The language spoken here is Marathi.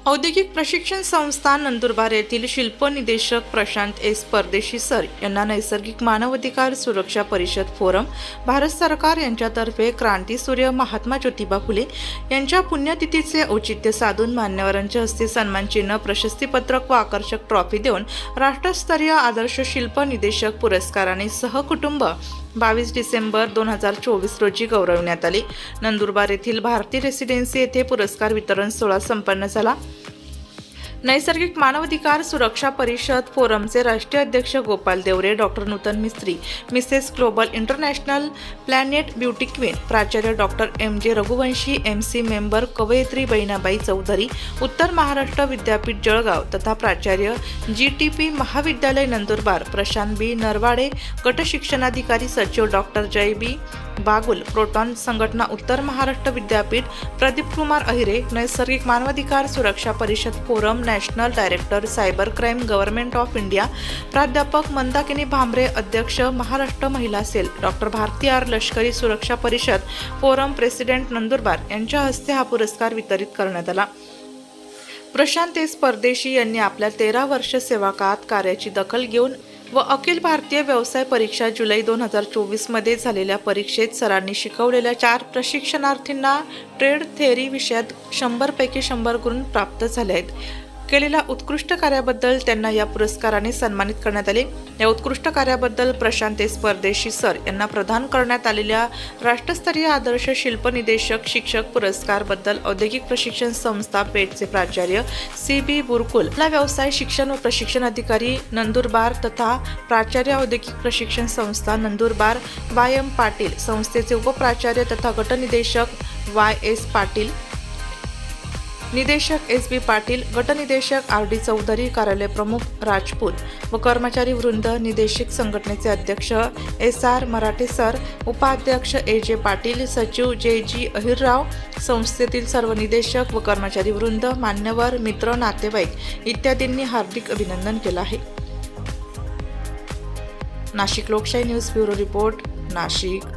औद्योगिक प्रशिक्षण संस्था नंदुरबार येथील शिल्प निदेशक प्रशांत एस परदेशी सर यांना नैसर्गिक मानवाधिकार सुरक्षा परिषद फोरम भारत सरकार यांच्यातर्फे क्रांतीसूर्य महात्मा ज्योतिबा फुले यांच्या पुण्यतिथीचे औचित्य साधून मान्यवरांच्या हस्ते सन्मानचिन्ह, प्रशस्तीपत्रक व आकर्षक ट्रॉफी देऊन राष्ट्रस्तरीय आदर्श शिल्प निदेशक पुरस्काराने सहकुटुंब 22 डिसेंबर 2024 रोजी गौरविण्यात आले। नंदुरबार येथील भारती रेसिडेन्सी येथे पुरस्कार वितरण सोहळा संपन्न झाला। नैसर्गिक मानवाधिकार सुरक्षा परिषद फोरमचे राष्ट्रीय अध्यक्ष Gopal Deore, doctor Nutan Mistry, Mrs global international planet beauty queen, प्राचार्य doctor MJ Raghuvanshi, MC member कवयित्री बहिणाबाई चौधरी, उत्तर महाराष्ट्र विद्यापीठ जळगाव तथा प्राचार्य GTP महाविद्यालय नंदुरबार, प्रशांत B नरवाडे, गट शिक्षणाधिकारी सचिव डॉक्टर जय B बागुल, प्रोटॉन संघटना उत्तर महाराष्ट्र विद्यापीठ, प्रदीप कुमार अहिरे, नैसर्गिक मानवाधिकार सुरक्षा परिषद forum national director cyber crime government of India, प्राध्यापक मंदाकिनी भांबरे, अध्यक्ष महाराष्ट्र महिला सेल, डॉक्टर भारती R लष्करी सुरक्षा परिषद फोरम प्रेसिडेंट नंदुरबार यांच्या हस्ते हा पुरस्कार वितरित करण्यात आला। प्रशांत एस परदेशी यांनी आपल्या 13 वर्ष सेवाकाळात कार्याची दखल घेऊन व अखिल भारतीय व्यवसाय परीक्षा जुलै 2024 मध्ये झालेल्या परीक्षेत सरांनी शिकवलेल्या 4 प्रशिक्षणार्थींना ट्रेड थेअरी विषयात 100 पैकी 100 गुण प्राप्त झाले आहेत। केलेल्या उत्कृष्ट कार्याबद्दल त्यांना या पुरस्काराने सन्मानित करण्यात आले। या उत्कृष्ट कार्याबद्दल प्रशांत एस परदेशी सर यांना प्रदान करण्यात आलेल्या राष्ट्रस्तरीय आदर्श शिल्प निदेशक शिक्षक पुरस्काराबद्दल औद्योगिक प्रशिक्षण संस्था पेठचे प्राचार्य CB बुरकुल, व्यवसाय शिक्षण व प्रशिक्षण अधिकारी नंदुरबार तथा प्राचार्य औद्योगिक प्रशिक्षण संस्था नंदुरबार YM पाटील, संस्थेचे उपप्राचार्य तथा गटनिदेशक YS पाटील, निदेशक SB पाटील, गटनिदेशक RD चौधरी, कार्यालय प्रमुख राजपूत व कर्मचारी वृंद, निदेशक संघटनेचे अध्यक्ष SR मराठे सर, उपाध्यक्ष AJ पाटील, सचिव JG अहिरराव, संस्थेतील सर्व निदेशक व कर्मचारी वृंद, मान्यवर, मित्र, नातेवाईक इत्यादींनी हार्दिक अभिनंदन केलं आहे। नाशिक लोकशाही न्यूज ब्युरो रिपोर्ट, नाशिक।